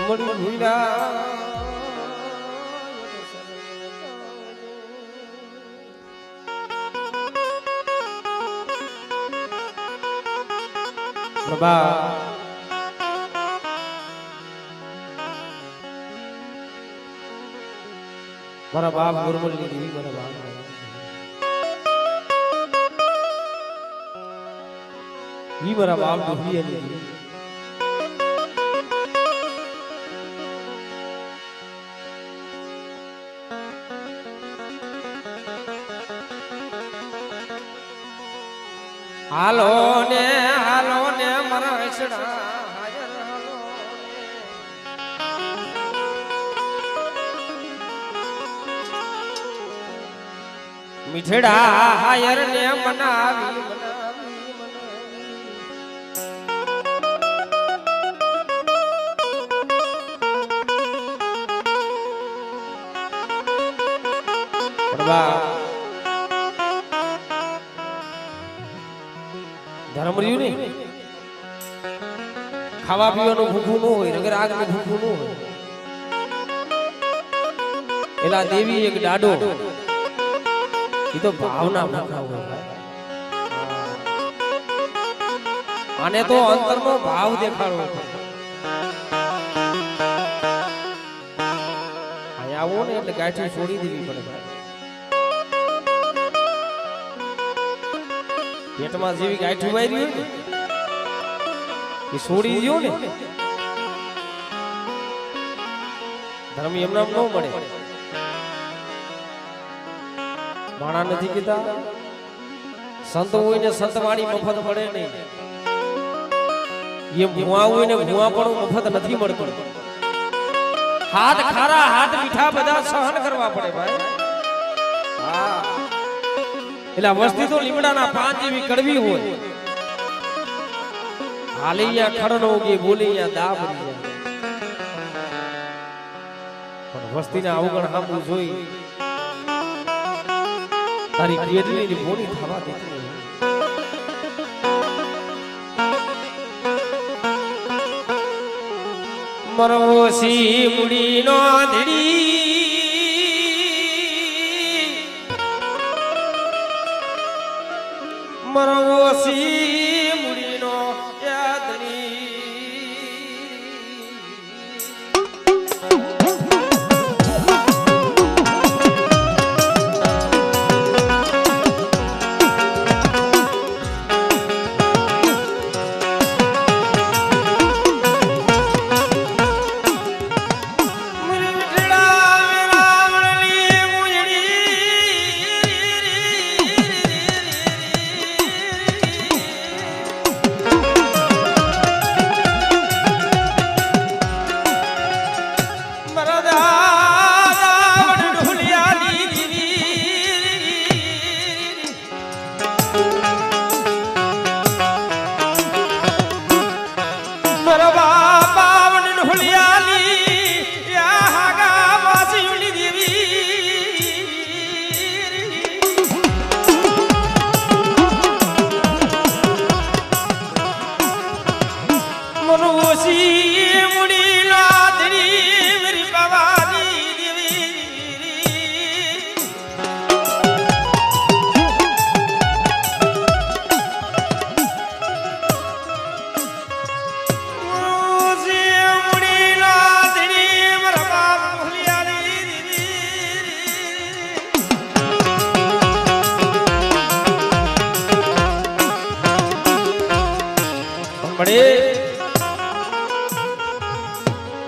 મળી ભૂલા પ્રભા મારા બાપ ગુરમુલ ની દેવી મારા બાપ ઈ મારા બાપ દુહી ની દેવી હાલો ને મારા હસડા હાજર હાલો મીઠડા હાયર ને મનાવી ધર્મ રહ્યું ને ખાવા પીવાનું ભૂખું ન હોય રગર આગ નું ભૂખું ન હોય એલા દેવી એક ડાડો એ તો ભાવના ભૂખા હોય આને તો અંતરનો ભાવ દેખાડવો અહીંયા આવો ને એટલે ગાંઠી છોડી દેવી પડે પેટમાં જેવી ગાંઠ ઉભાઈ રહી હોય ને એ છોડી દો ને ધર્મ એમનામ ન મળે માણા નથી કીધા સંત હોય ને સંત વાણી મફત મળે નહીં એ ભુવા હોય ને ભુવા પણ મફત નથી મળતું હાથ ખારા હાથ મીઠા બધા સહન કરવા પડે ભાઈ હા એટલે વસ્તી તો લીમડાના પાન જેવી કડવી હોય હાલિયા ખડનો કે બોલિયા દાબરી પણ વસ્તીના અવગણ સામું જોઈ તારી કેડલીની બોલી થવા દેતી મરવસી મુડીનો ધડી મરવસી મુડીનો યાદની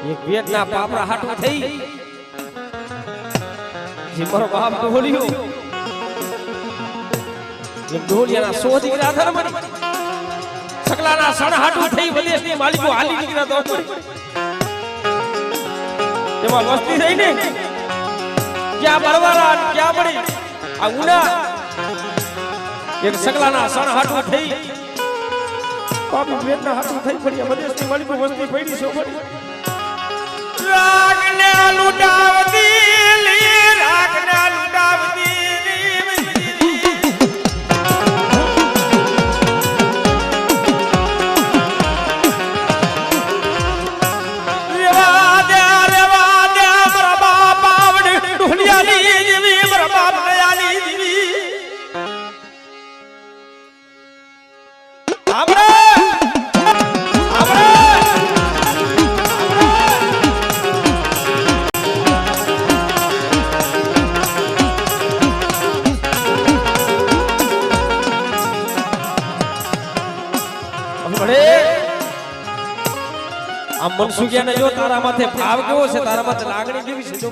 એક વેદના પાપરા હાટું થઈ જે મારો બાપ ઢોલ્યો જે ઢોલિયાના 100 દીકરા ધર્મ સકલાના સણ હાટું થઈ વિદેશની માલિકો હાલી દીકરા તો એમાં વસ્તી થઈ ને ક્યાં બરવારા ક્યાં પડી આ ઉના એક સકલાના સણ હાટું થઈ પાપી વેદના હાટું થઈ પડી વિદેશની માલિકો વસ્તી પડી છે પડી રાગને લૂટાવતી રાગને લૂટાવતી રેવા આ મનસુખિયાને જો તારા માથે ભાવ કેવો છે, તારા માથે લાગણી કેવી છે જો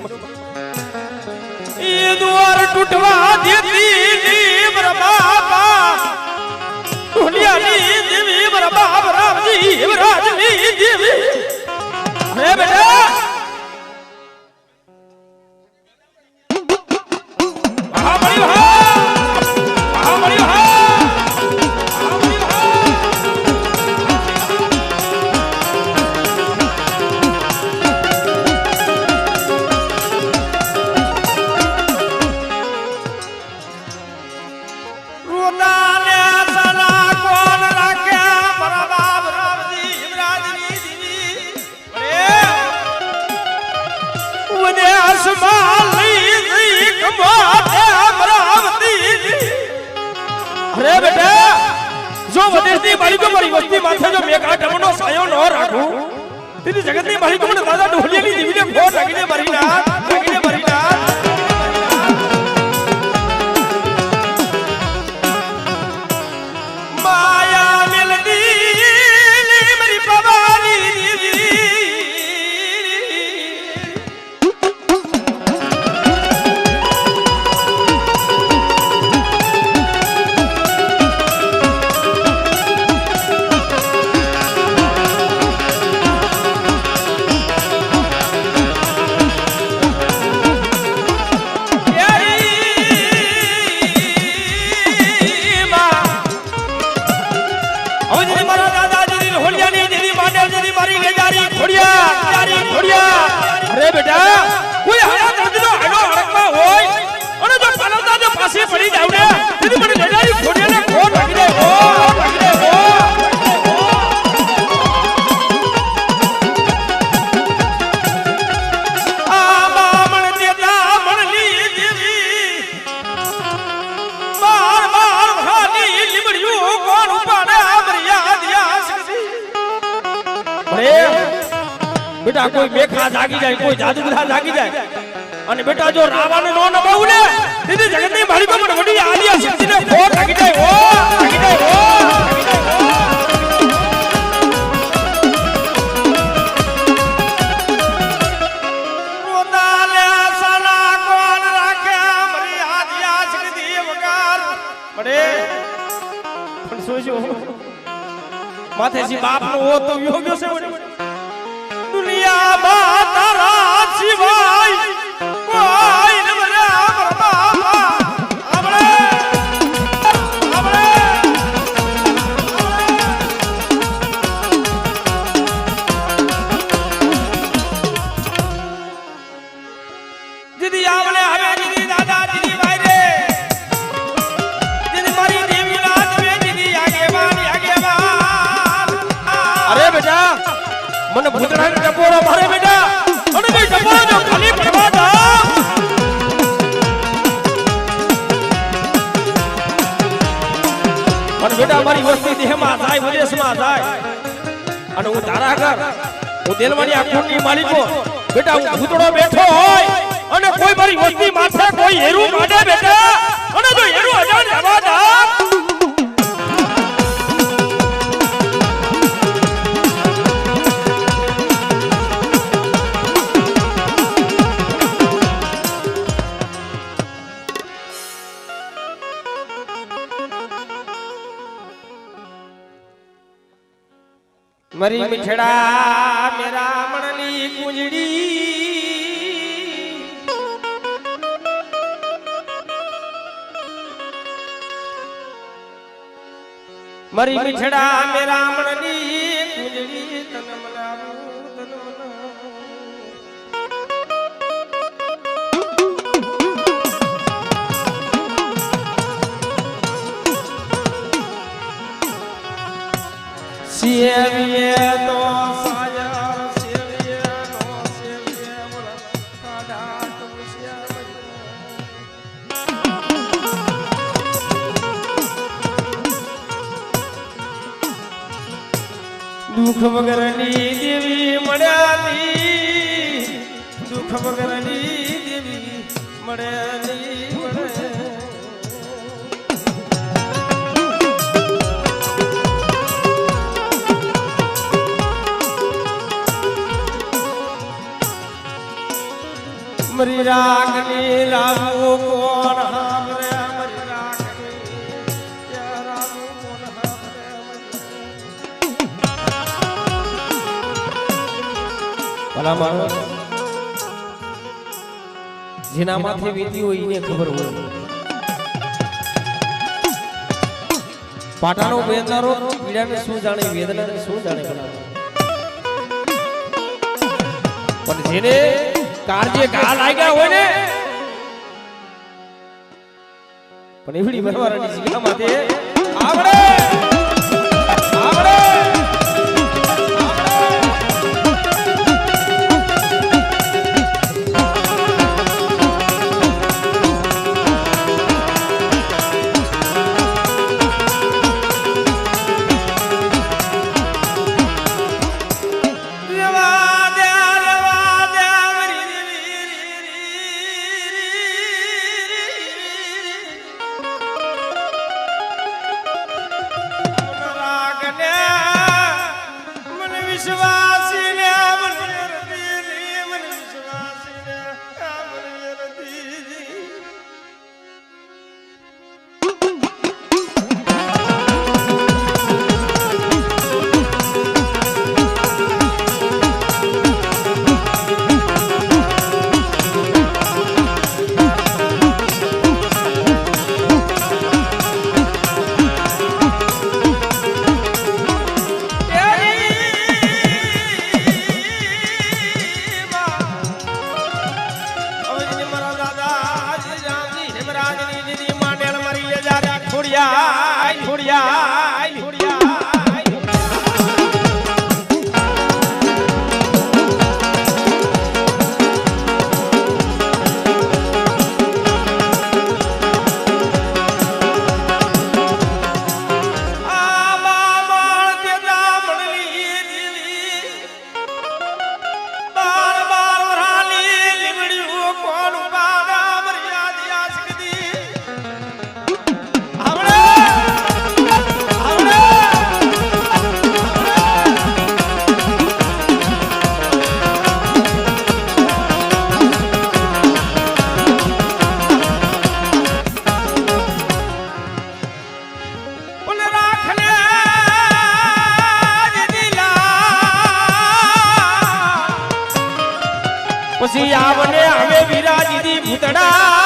એ દ્વાર તૂટવા દેતી ની બાપા દુનિયાની દેવી બાપ રામજી રાજની દેવી હે બેટા હા બળી હા બળી હા अरे बेटा जो वदेशनी बाली को मारी वस्ती माथे जो मेघा टमनो सायो न राखू तेरी जगतनी बाली को मन दादा ढोलियानी देवी ने फोट लगीने मरी ना माया मिलती मेरी पवानी देवी अरे बेटा कोई हरा दर्दनो हनो हड़कमा होय અને જો પાલવતા જો પાસે પડી જાવ ને તેની મને લેડાઈ ખોડિયાને ખોટ લાગી દે આ બામણ દેતા મણલી દેવી બાર હાની લીમડિયું કોણ ઉપાડે મર્યા દિયા સકતી અરે बेटा कोई मेखा जागी जाए कोई जादूगर जागी जाए અને બેટા જો રાવાને નો નબાવું ને દીદી જગતની મારી પર વડી આલિયા શક્તિને ખોટ લાગી જાય રોદાલે સાલા કોણ રાખે મરી આલિયા શક્તિ વગાર પડે પણ સોજો માથેજી બાપનો ઓ તો યોગ્ય છે दुनिया में तारा सिवाय कोई न बना बाबा हमरे दीदी आवले हवे दीदी दादा दीदी भाई रे दीदी मारी देवी रात में दीदी आगे बान अरे बेटा मन भूतड़ा के टपोरा मारे बेटा અને ભાઈ ટપોરા જો ખાલી પડવા દો અને બેટા મારી વસ્તી દેહમાં જાય વિદેશમાં જાય અને હું તારા ઘર હું દેલવાની આ કુંડની માલિકો બેટા હું ભૂતડો બેઠો હોય અને કોઈ મારી વસ્તી માથે કોઈ હેરું કાઢે બેટા અને જો હેરું અજાણ જવા દો मरी मिठड़ा मेरा मणली कुंजड़ी मरी मिठड़ा मेरा मणली कुंजड़ी तन मनाऊ तन सेविए तो सायर सेविए तो सेविए बोला सादा तुमसिया दुख वगरनी देवी मड्यानी दुख वगरनी देवी मड्यानी મરી રાગની રામુ કોણ હામરે મરી રાગની ત્યાં રામુ કોણ હામરે ભલા માણસ જેના માથે વીતી હોય એને ખબર હોય પાટાનો બેંદારો પીડાને શું જાણે વેદનાને શું જાણે પણ જેને કારજે ઘા લાગ્યા હોય ને પણ એવડી ભરવારાની જીગા માથે આવડે આવડે પછી આવને હવે વિરાજી ભૂતડા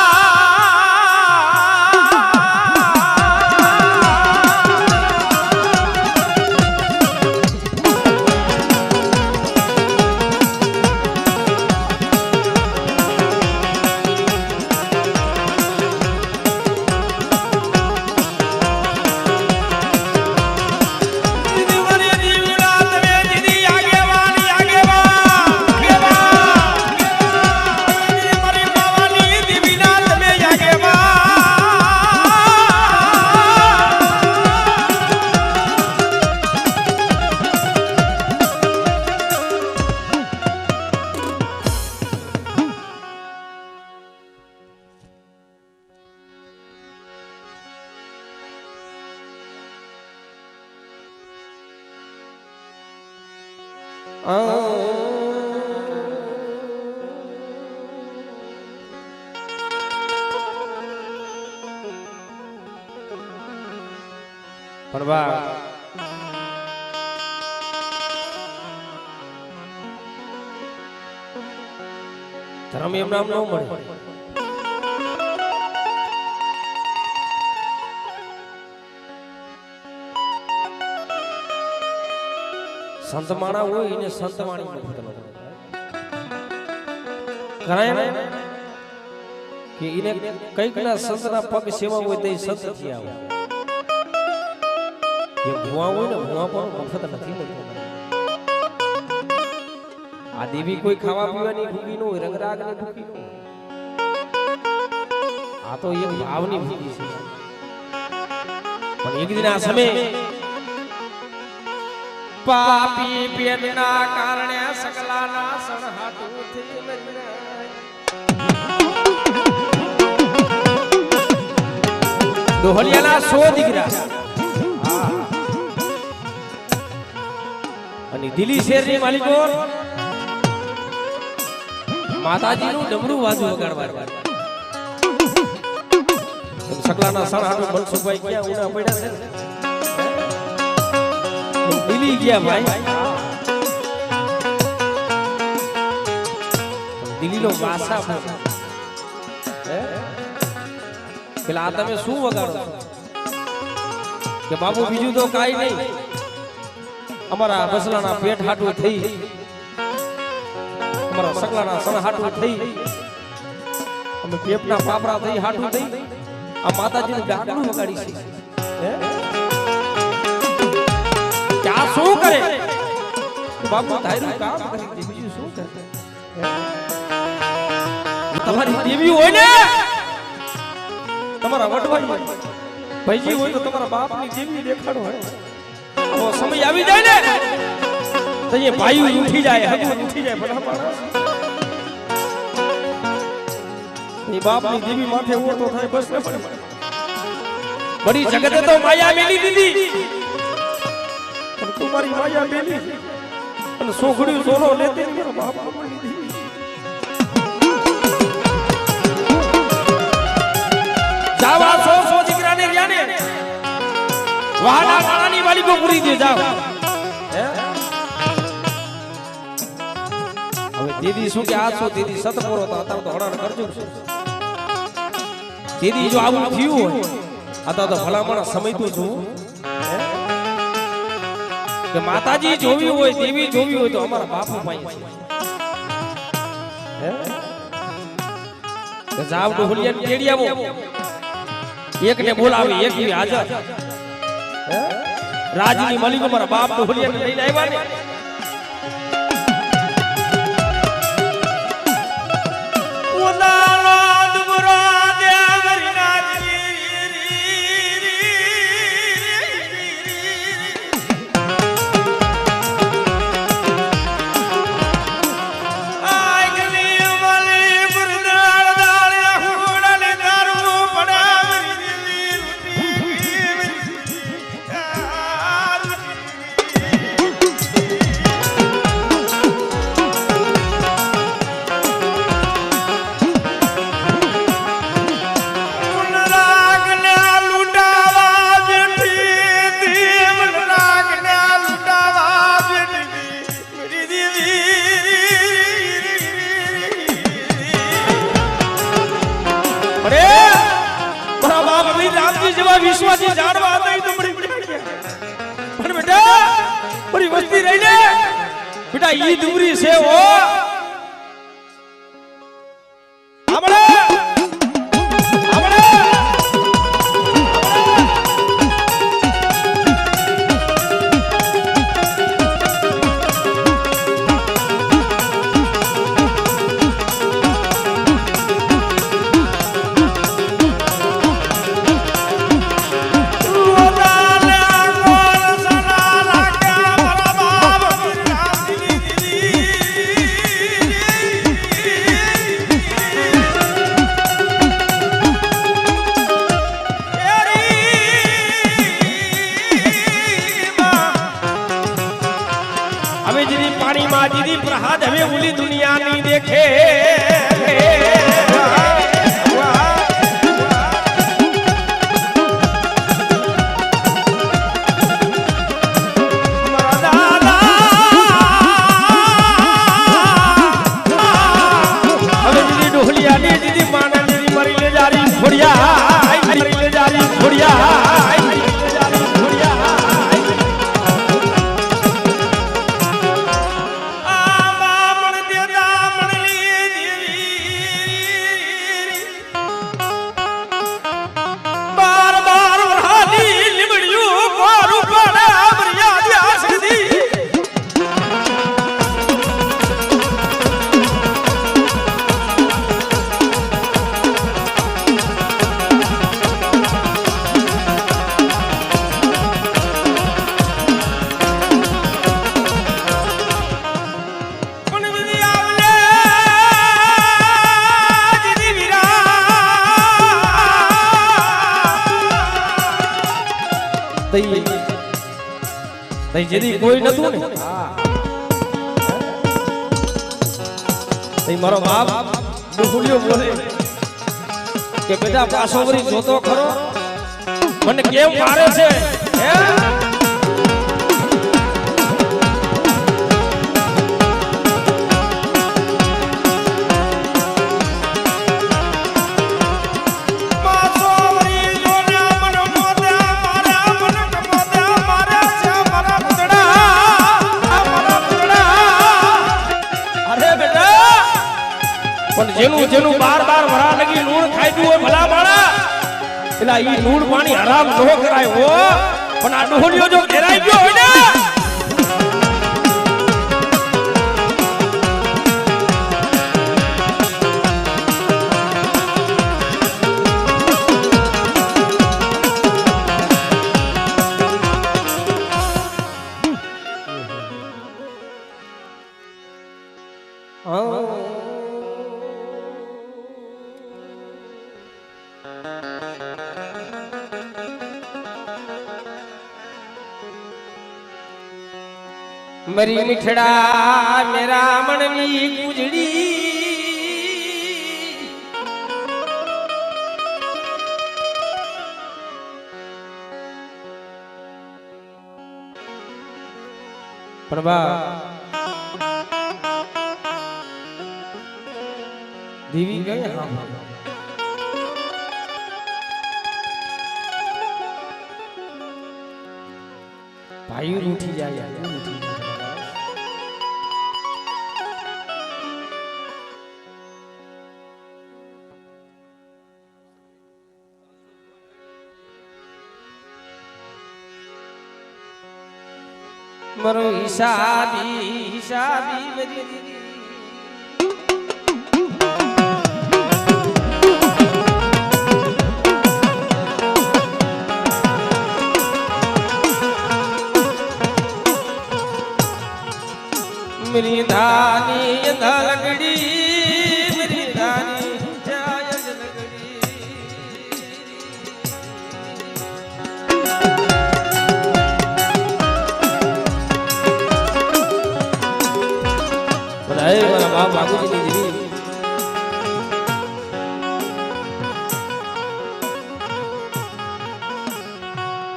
પરવા ધર્મ એમ નામ ન મળે સંત માણા હોય એને સંત વાણી કરાય ને કે એને કઈક ના સંતના પગ સેવા હોય તે સંત થી આવે એ ભુવા હોય ને ભુવા પણ મફત નથી મળતો આ દેવી કોઈ ખાવા પીવાની ભૂખી ન હોય રંગરાગ ની ભૂખી ન હોય આ તો એક ભાવની ભૂખી છે પણ એક દિન આ સમય પાપી પેટના કારણે સકલાના સણહાટુથી દોહલિયાના 100 દીકરા અને દિલ્હી શહેરની માલિકો માતાજીનું ડમરું વાજુ વગાડવા સકલાના સણ હાટુ મનસુખભાઈ ક્યાં ઉડા પડ્યા છે દિલી ગયા ભાઈ દિલીનો વાસા પેલા આ તમે શું વગાડો છો કે બાબુ બીજું તો કાઈ નહીં અમારા બસલાના પેટ હાટું થઈ અમારા સકલાના સણ હાટું થઈ અમે પેપના પાપરા થઈ હાટું થઈ આ માતાજીનું ડાકણું વગાડી છે ક્યાં શું કરે બાબુ તારું કામ કરી બીજું શું કરે તમારી દેવી હોય ને તમારા વડવાઈ ભાઈજી હોય તો તમારા બાપની દેવી દેખાડો હોય સમય આવી જાય ને તો એ ભાઈ ઉઠી જાય હગું ઉઠી જાય ભલા માણસ એ બાપની દેવી માથે ઓટો થાય બસ ને બડી જગતે તો માયા મેલી દીધી પણ તમારી માયા મેલી અને સોખડ્યું સોનો લેતી મારા બાપ જાવા સો દીકરાને રહ્યા ને વાડા વાડાની વાલી કો પૂરી દે જાવ હવે દીદી શું કે આ છો દીદી સતપોરો તો હતા તો હડાણ કરજો દીદી જો આવું થયું હોય આ તો ભલામણ સમજતું છું કે માતાજી જોવી હોય દેવી જોવી હોય તો અમારા બાપુ પાસે છે જાવ ડોહલિયા તેડી આવો એક ને બોલાવી એક ની હાજર રાજની મલિક મારા બાપ ડોહલિયા લઈને આવ્યા ને વિશ્વાસી જાણવા નહીં તો પણ બેટા બડી વસ્તી રહી ને બેટા ઈ દુરી છે ઓ આપણે દીદી પ્રહાદ હવે ઉલી દુનિયા ની દેખે હવે દીદી ડોહલિયા ની દીદી માના દીદી મરી લે જારી ખોડિયા મરી લે જારી ખોડિયા જેથી કોઈ નતું ને મારો બાપ ડુહુલિયો બોલે કે બેટા પાછો વળી જોતો ખરો મને કેમ મારે છે હે જેનું બાર વરા લગી લૂણ ખાઈતું હોય ભલા માળા એટલે ઈ લૂણ પાણી હરામ ન કરાય હો પણ આ ડોહલિયો જો ઘેરાઈ ગયો હોય ને मरी मिठड़ा मेरा मननी गुजड़ी प्रभा देवी गए हाँ भाई रूठी जाए मरो हिसाबी मेरी मेरी धानी लगड़ी मेरी धानी મારા બાપ બાબુજીની દેવી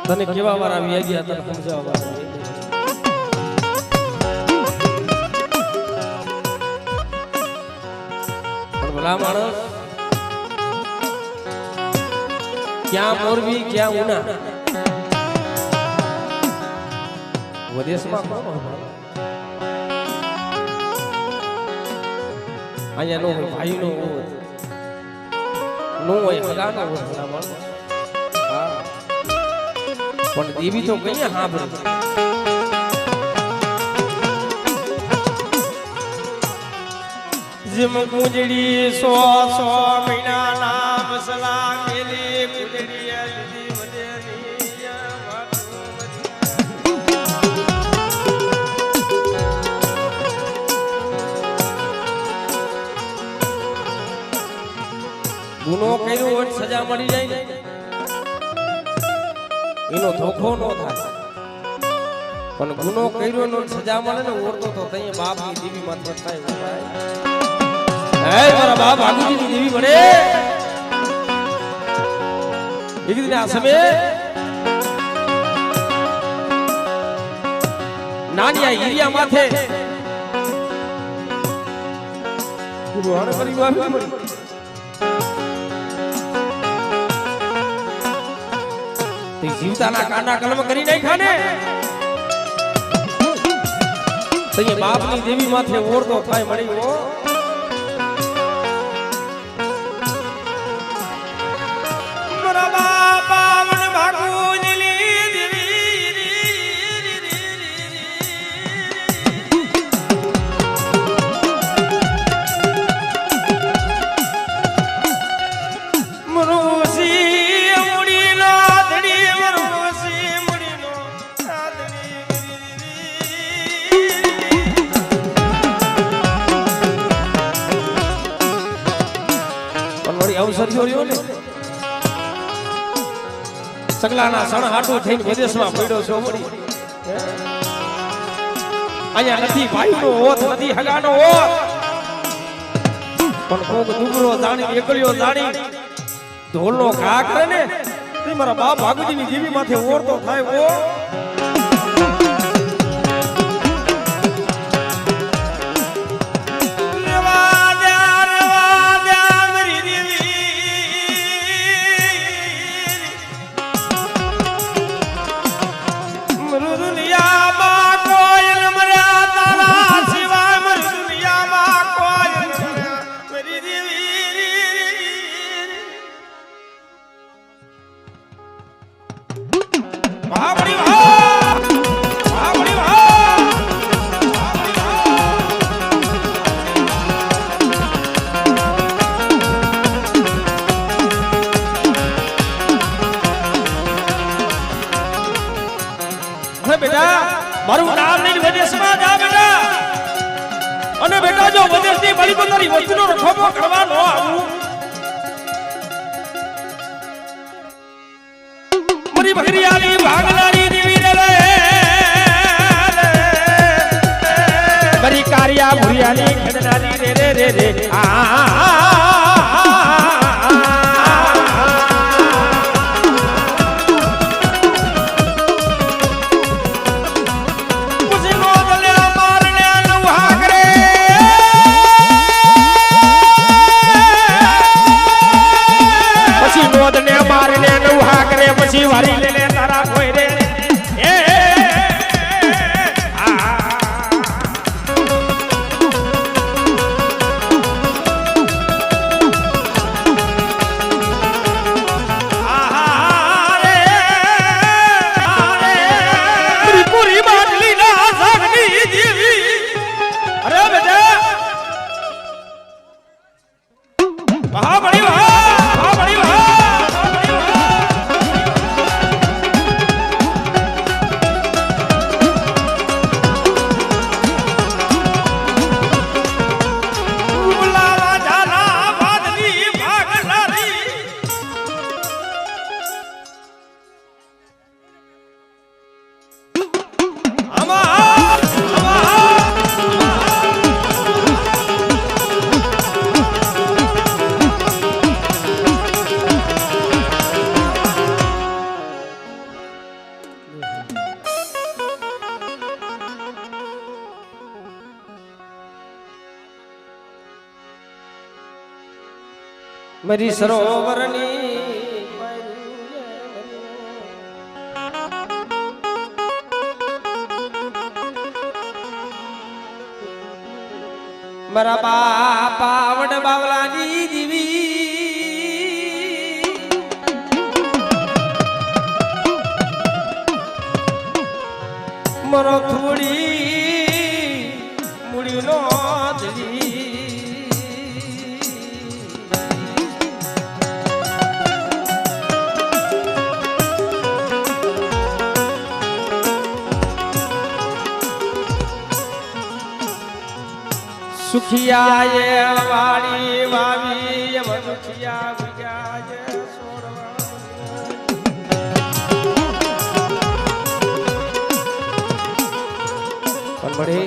તને કેવા વાર આવી ગયા તને સમજાવવા પણ ભલા માણસ ક્યાં મોરબી ક્યાં ઉના વિદેશમાં અહીંયા નો હોય ભાઈ નો હોય નો હોય હગા નો હોય હા પણ દેવી તો કઈ હા બોલ जिम गुजड़ी 100 महीना नाम सला मेली गुजड़ी जदी गुनो કર્યો હોય સજા મળી જાય ને એનો ધોખો ન થાય પણ ગુનો કર્યો નો સજા મળે ને ઓરતો તો તઈ બાપની દેવી માં થાય હે મારા બાપ બાબુજીની દેવી બને એક દિન આ સમયે નાનિયા હીરિયા માથે ગુરુવારે પરિવાર મળી જીવતાના કાંડા કલમ કરી નાખ્યા ને તઈએ બાપની દેવી માથે ઓરતો થાય મળી હો મારા બાપા મન ભાગુજીની દેવી મરુસી અવસર જોયો ને સગલાના સણ હાટુ થઈને વિદેશમાં પડ્યો છો મળી અહીંયા નથી ભાઈનો ઓથ નથી હગાનો ઓથ પણ કોક દુબરો જાણી એકલીઓ જાણી ઢોલનો ઘા કરે ને તે મારા બાપ ભાગુજીની જીવી માથે ઓરતો થાય ઓ મારું નામ નહીં વિદેશમાં જા બેટા અને બેટા જો વિદેશની માલિકો તારી વસ્તુનો રખોપો કરવા ન આવું મારી બકરીયાની ભાગલાની દેવી રે મારી કારિયા ભુરિયાની ખેડનારી રે રે રે રે પછી વારી લે લે તારા કોઈ રે એ પૂરી માટલી ના સાગની જીવી અરે બેટા મહાબળી મરી સરોવરની મારા બાપા વડ બાવલાની દીવી મરો થોડી મુડી નો દલી સુખિયા એ વાડી વાવી મનુખિયા વિયા જે સોડવા પણ બડે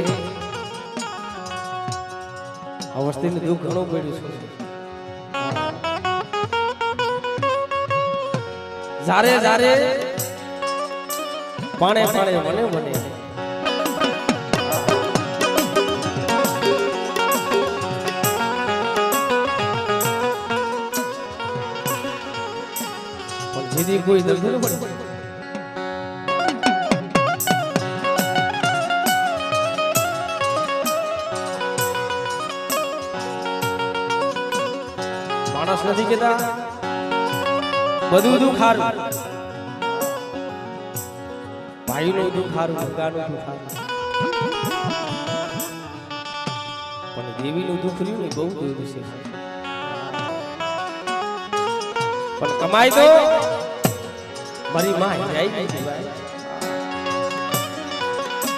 આ વસ્તીને દુઃખ ઘણું પડ્યું છે જારે જારે પાણે પાણે મને મને જીદી કોઈ દર્દ ન પડે માણસ નથી કેતા બધું દુઃખ હારું ભાઈનું દુઃખ હારું ભગાનું દુઃખ હારું પણ દેવીનું દુઃખ રહ્યું ને બહુ દૂર છે પણ કમાઈ તો મારી માં જાય ગઈ ભાઈ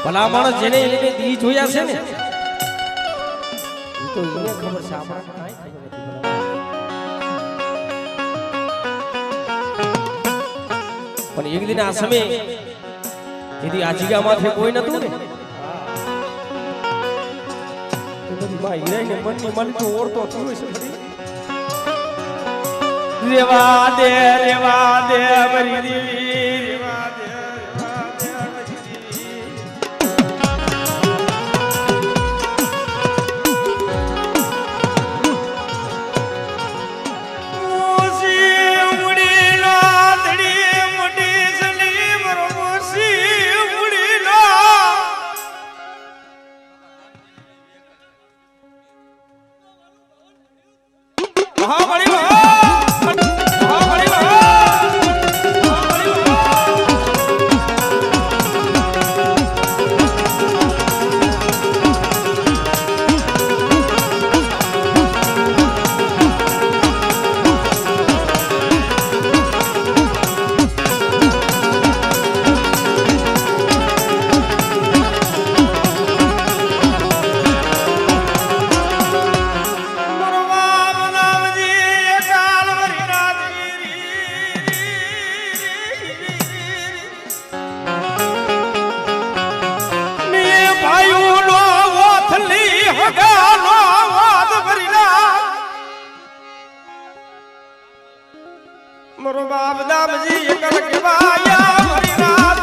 ભલા માણસ જેને એને દી જોયા છે ને એ તો એને ખબર છે આપણને કાંઈ ખબર નથી પણ એક દિન આ સમય જેથી આ જગ્યા માથે કોઈ નતું ને માં હીરાઈ ને મનની માલિક તો ઓળતો થયો છે રેવા દે મરી દેવી રેવા દે મારો બાપ દામજી એકલ કેવાયા મારી રાત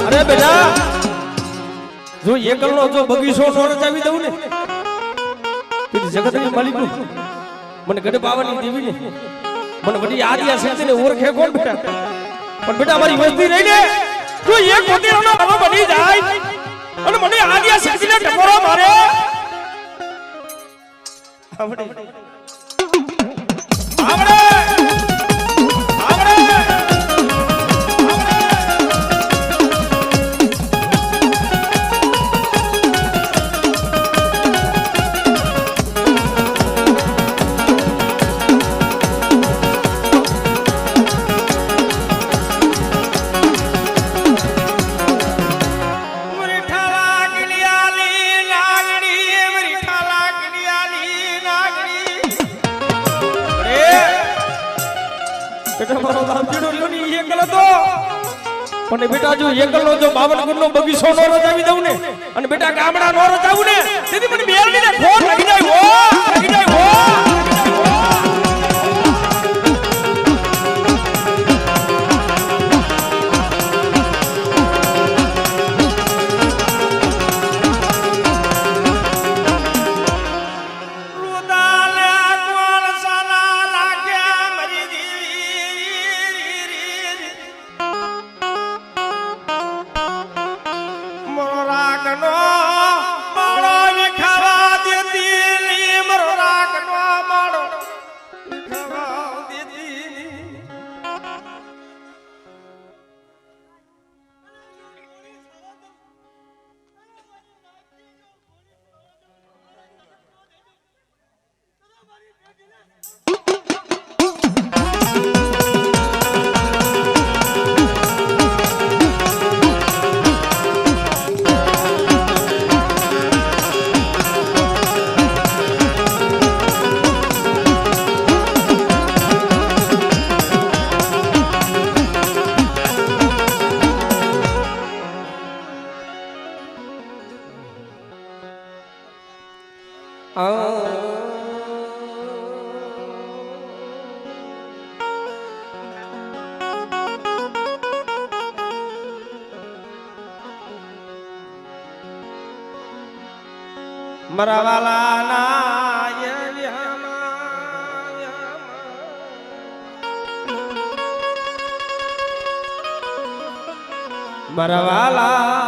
અરે બેટા જો એકલનો જો બગીચો નો રચાવી દઉં ને તે જગતની માલિક મને ગડે પાવાની દેવી ને મને વડી આદિયા શક્તિને ઓળખે કોણ બેટા પણ બેટા મારી વસ્તી રહી ને જો એક પોતીનો નાનો બની જાય અને મને આદિયા શક્તિને ટકોરો મારે આવડે પણ બેટા જો એકલનો જો 52 ગુણનો બગીચો નો રચાવી દઉં ને અને બેટા ગામડા નો રચાવું ને તેથી મને બેલડીને ખોટ લાગી જાય હો મરવાલા નાય મરવાલા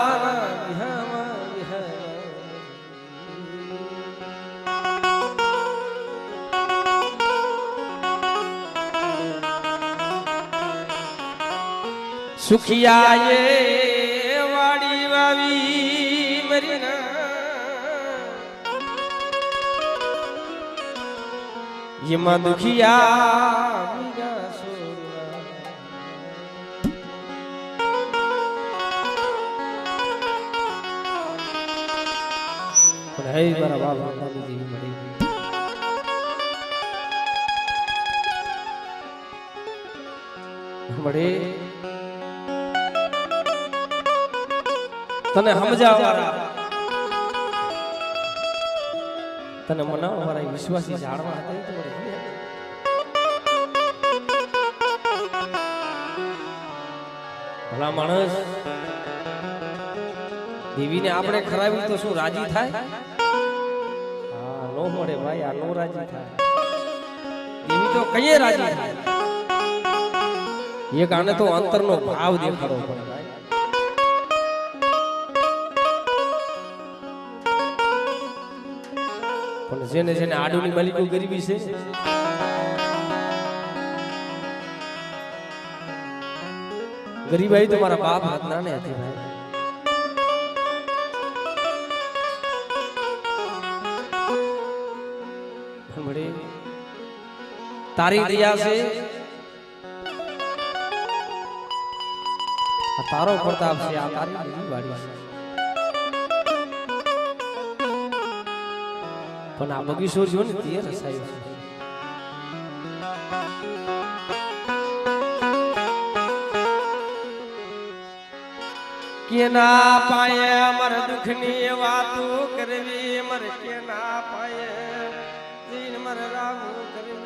સુખિયા એ વાડી વાવી મરીના યમાં દુખિયા હે મારા બાપ માતાની દેવી મળી મળી તને સમજાવવાના તને મનાવવાના વિશ્વાસી જાણવા હતા તો ભલા માણસ દેવીને આપણે ખરાવી તો શું રાજી થાય? હા નો મળે ભાઈ, આ નો રાજી થાય. દેવી તો કઈએ રાજી થાય? એક આને તો અંતરનો ભાવ દેખાડવો પડે ભાઈ. પણ જેને જેને આડુની માલિકો ગરીબી છે ગરીબાઈ તો મારા બાપ હાથના ને હતી ભાઈ. તારી દયા છે, આ તારો પ્રતાપ છે, આ તારી વાડી છે. પણ આ બગીચો જો ને તે રસાયો છે. કેના પાયે અમર દુખની વાતો કરવી મર કેના પાયે દીન મર રાવું કરવી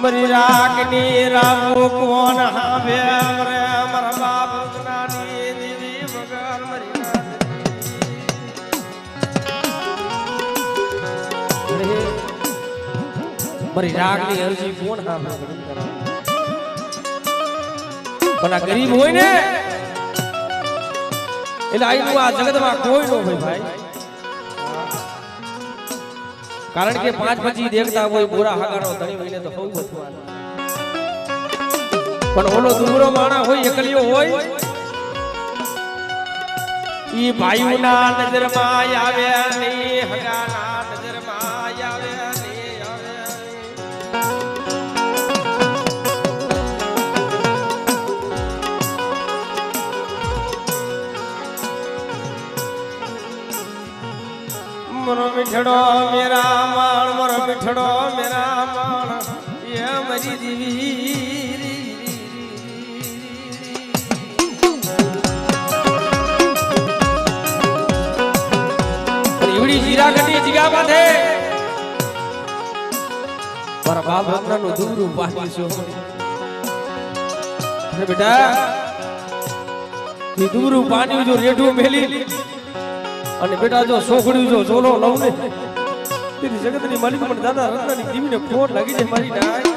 મરી રાગની રાવો કોણ હાવે અમરે અમર બાપ નાની દીદી વગર મરી મરી રાગની અરજી કોણ હાવે પણ આ ગરીબ હોય ને એટલે આયુ આ જગતમાં કોઈ નો હોય ભાઈ. કારણ કે 5-5 દેખતા હોય બોરા હાગાનો ધણી હોય ને તો બહુ બધું. પણ ઓલો દુબરો માણા હોય એકલીઓ હોય ઈ ભાઈઓના નજરમાં આવે ની હગાના નજરમાં આવે ની આવે. મરો મીઠડો મેરા માણ મરો મીઠડો મેરા માણ એ મરી દીવી એવડી જીરા ગટી જીગા બાંધે મારા બાપ રત્નનું દૂરું પાણી છો. અરે બેટા એ દૂરું પાણી જો રેઢું મેલી અને બેટા જો સોખડ્યું જો સોલો લઉં ને તેની જગતની માલિક પણ દાદા રત્નાની દીવીને ખોટ લાગી જાય મારી નાય.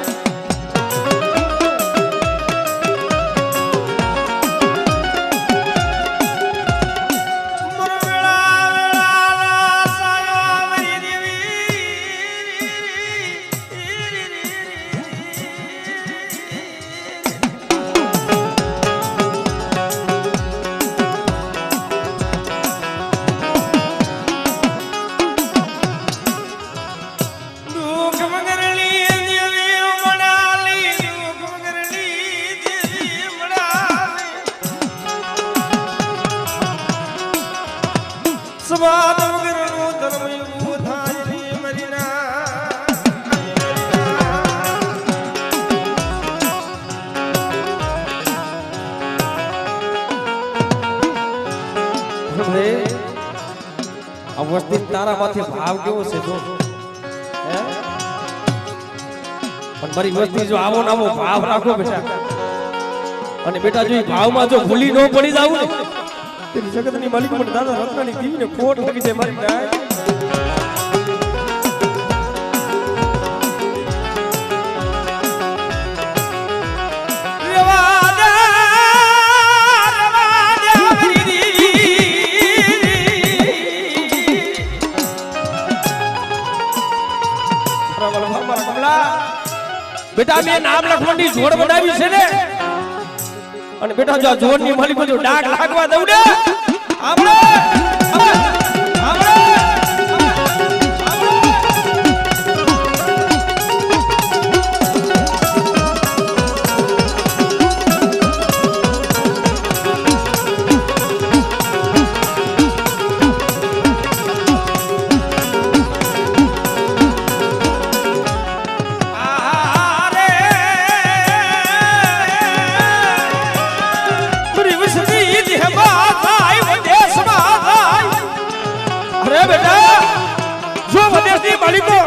વસ્તી તારા માથે ભાવ કેવો છે જો પણ મારી વસ્તી જો આવો નાવો ભાવ રાખો બેટા અને બેટા જો ભાવમાં જો ભૂલી ન પડી જાવ ને તેની જગતની માલિક પણ દાદા રત્નાની દીવીને ખોટ લાગી જાય મારી નાય. બેટા મેં નામ લખવાની જોડ બનાવી છે ને અને બેટા જો જોડ ની માલિકો જો ડાક લાગવા દઉં ને આપણે જો વિદેશી માલિકો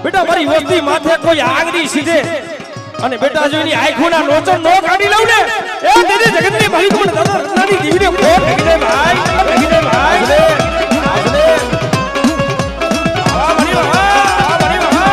બેટા મારી વસ્તી માથે કોઈ આગની સીધે અને બેટા જો એની આંખોના નોચર નો કાઢી લઉં ને એ દીદી જગતની માલિકો ને દાદા રત્નાની દેવીને ખોટ ફેંકી દે ભાઈ ફેંકી દે ભાઈ આજલે આ મારી વાહ આ મારી વાહ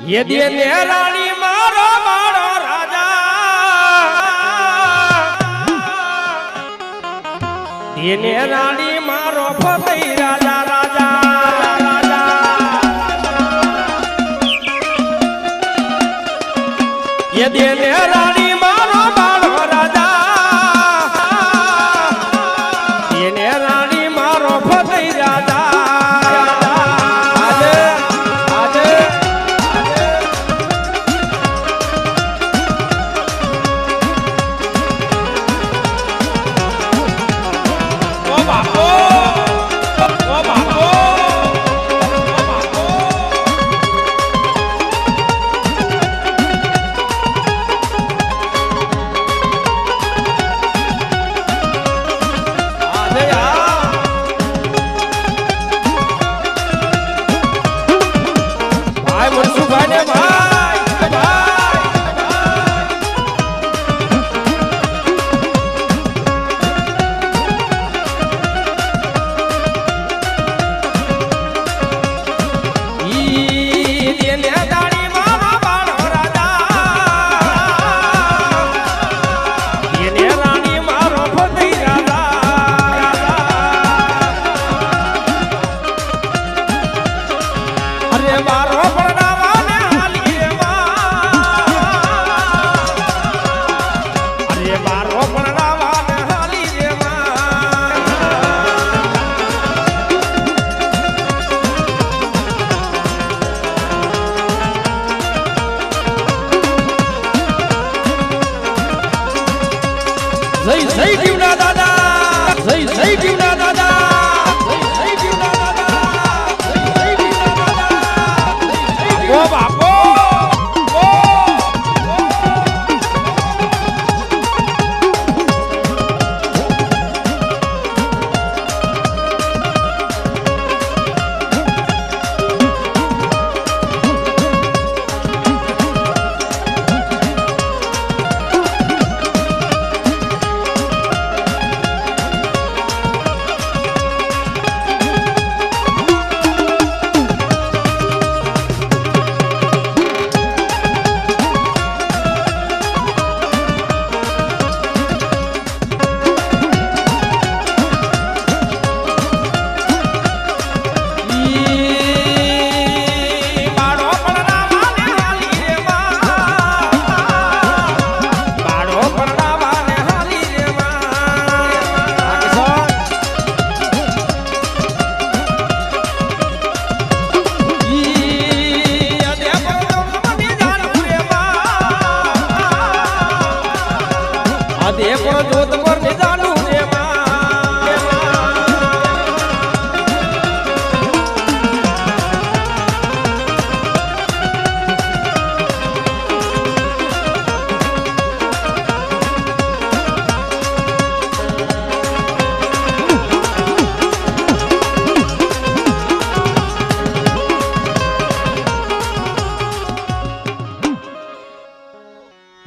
ये दिए ने रानी मारो मारो राजा दिए ने रानी मारो फतेह राजा राजा राजा ये दिए ने रानी मारो मारो राजा दिए ने रानी मारो फतेह राजा જય જય જીવના દાદા જય જય જીવના દાદા જય જય જીવના દાદા જય જય જીવના દાદા ઓ બાપો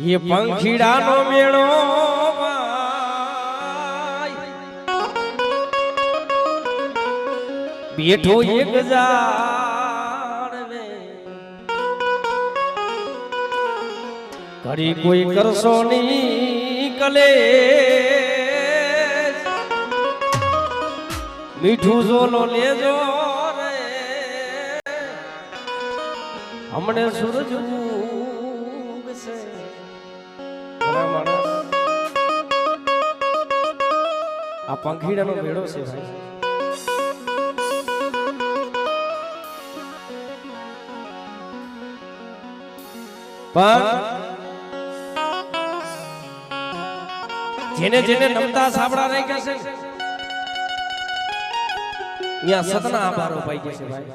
ये पंखीડાનો મેળો બેઠો એક જાણવે ઘડી કોઈ કરશો ની કલે મીઠું ઝોલો લેજો રે હમણે સૂરજ ઉગશે આ પંખીડાનો મેળો છે ભાઈ પણ જેને જેને નમતા સાબડા રહી ગયા છે અહીંયા સતના આભારો પાઈ ગયા છે ભાઈ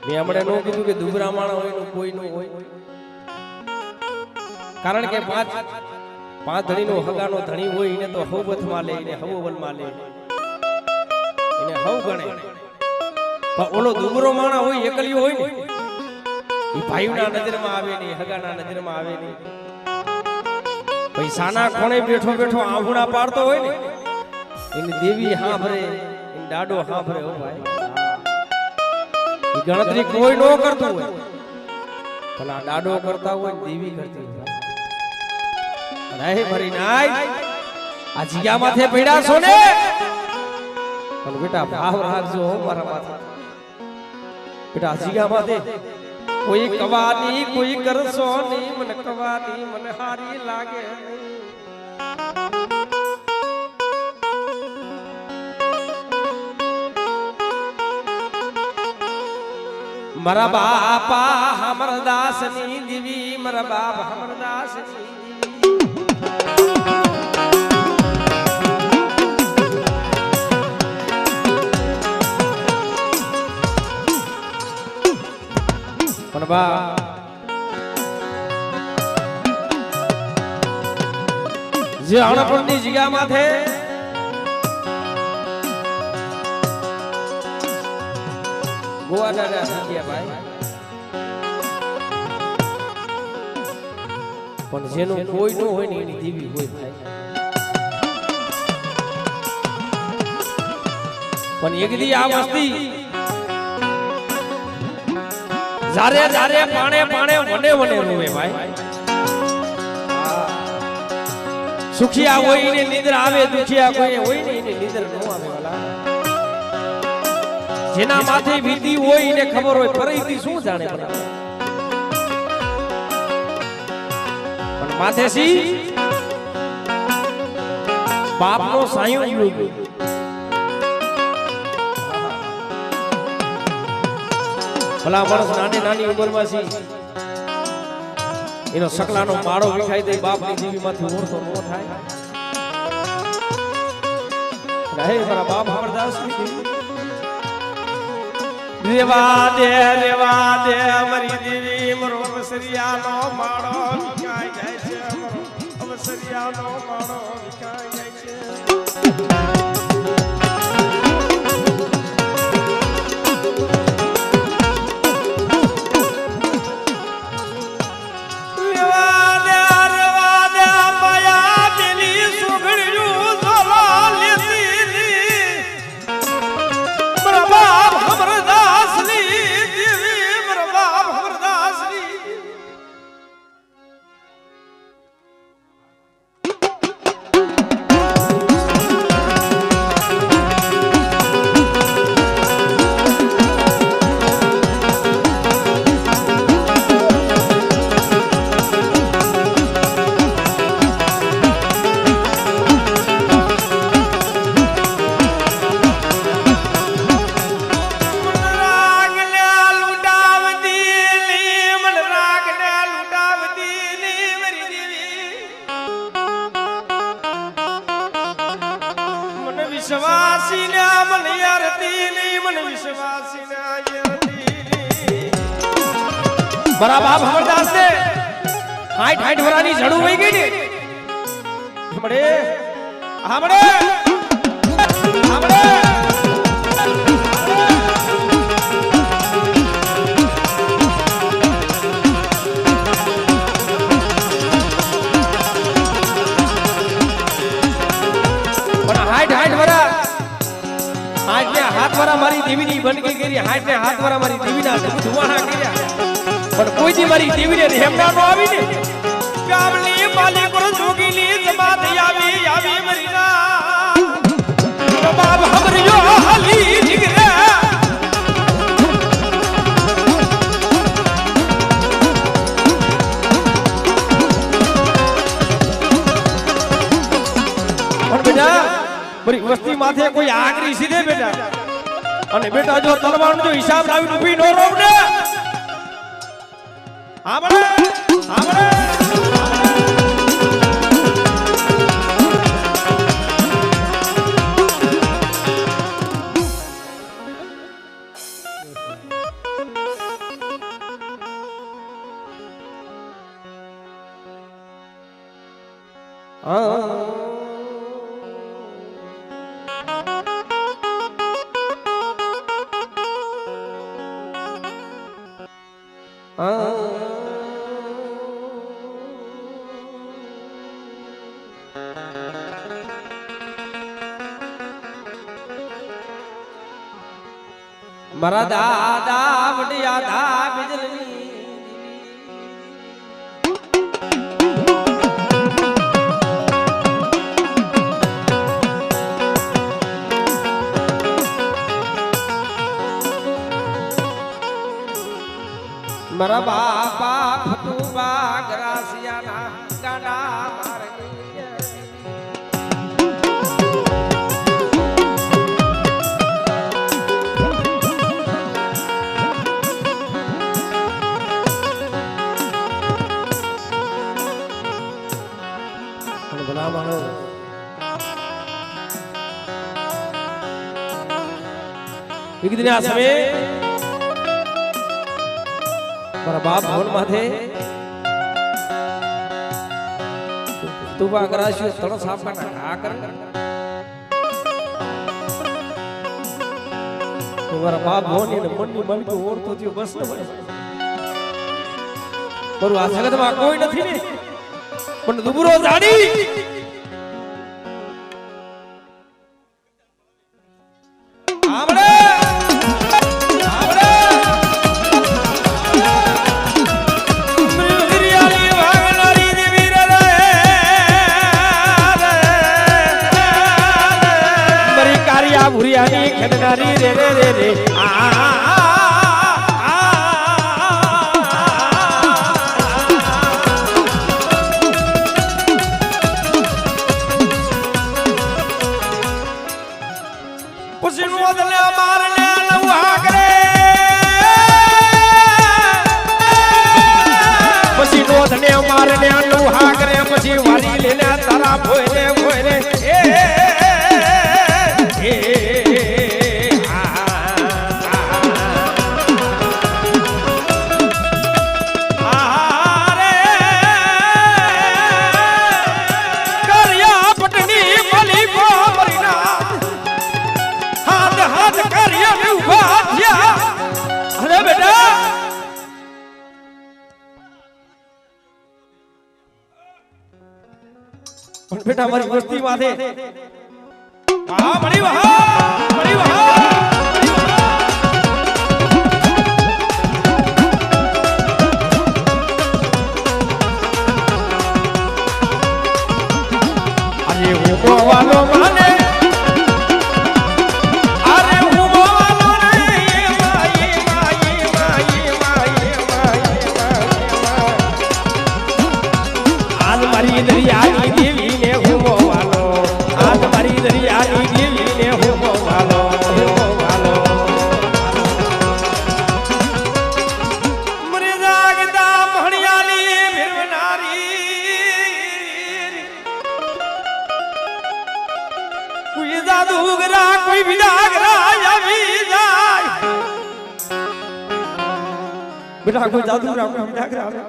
મેં હમણાં નો કીધું કે દુબરા માણા હોય નું કોઈ નું હોય કારણ કે પાંચ ધણીનો હગાનો ધણી હોય એને તો હવબથ માં લે એને હવોવલ માં લે એને હવ ગણે પણ ઓલો દુબરો માણા હોય એકલિયો હોય ને એ ભાઈના નજરમાં આવે નહીં હગાના નજરમાં આવે નહીં પૈસાના કોણે બેઠો બેઠો આંભુડા પાડતો હોય ને એની દેવી હાંભરે એની દાડો હાંભરે હો ભાઈ ગણતરી કોઈ નો કરતું હોય પણ આ દાડો કરતા હોય દેવી કરતી હોય ભરી નાય આ જીયા માથે પડ્યા છો ને પણ બેટા ભાવ રાખજો મારા માથે બેટા જીયા માથે કોઈ કવાની કોઈ કરશો નહીં મને કવાની મને હારી લાગે મારા બાપા હમરદાસ ની દેવી મારા બાપ હમરદાસ ની પણ બા જે અણપણની જગ્યા માથે ગોવા દાદા સંખ્યા ભાઈ પણ જેનું કોઈ ન હોય ને એની દેવી હોય ભાઈ પણ એક દી આ વસ્તી જારે જારે પાણે પાણે વને વને રોવે ભાઈ સુખિયા હોય ને નિંદર આવે દુખિયા કોઈ હોય ને એને નિંદર ન આવે વાલા જેના માથે વીતી હોય એને ખબર હોય ફરીથી શું જાણે પણ માથે સી બાપનો સાયો યુગ ભલા માણસ નાની નાની ઉંમરમાં છે એનો સકલાનો માળો વિખાઈ દે બાપની જીવીમાંથી ઓળખો ન થાય રહે મારા બાપ હમરદાસ રેવા દે મારી દેવી મારો અવસરિયાનો માળો વિખાઈ જાય છે મારો અવસરિયાનો માળો વિખાઈ જાય છે વિશ્વાસી ના મન યારતી ની મન વિશ્વાસી ના યારતી બરા બાપ હમરદાસ ને 60 વરાની ઝડું વઈ ગઈ ને હમડે હમડે હમડે વાળા મારી દેવીની બંદગી કરી, 60 ને હાથ વાળા મારી દેવીના ધુવાણા કર્યા, પણ કોઈ દી મારી દેવીને હેમના નો આવી ને. ગામની માલી પર જોગીની જમાત આવી મરીના બાપ હમરિયો હાલી જીગરે. પણ બેટા મારી વસ્તી માથે કોઈ આગરી સીધે બેટા, અને બેટા જો તલવારનો જો હિસાબ લાવીને ઊભી નો રહો ને. આમણે આમણે મારા દાદા વડિયા દા બિજલી મારા બાપા ફતુબા ગરાસિયાના ગાડા મારગી. એક દિન આ સમયે મારા બાપ ભવન માથે તુબા કરાશ્યો તળ સાપના ઘા કર. મારા બાપ ભવન એને મનની માલિકો ઓળતો થયો બસ ને મારું આ જગતમાં કોઈ નથી ને પણ દુબરો જાડી ભુરિયાની ખેડનારી રે રે રે રે પછી નોદલે મારને લવા કરે, પછી નોદને મારને લવા કરે, પછી વારી લેને તારા ભોયરે ભોયરે બેટા મારી વસ્તી માથે આ મળી વહા મળી વહા અરે હું બોવાનો માને અરે હું બોવાનો રે માઈ માઈ માઈ માઈ આજ મારી દરિયાની દેવી કોઈ બેટા કોઈ જાદુ રાખો વિડાગરા આવે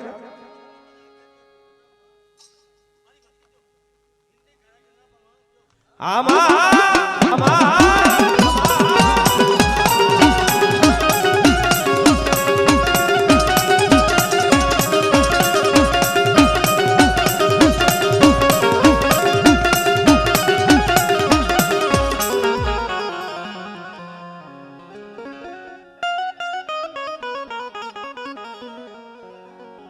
આમાં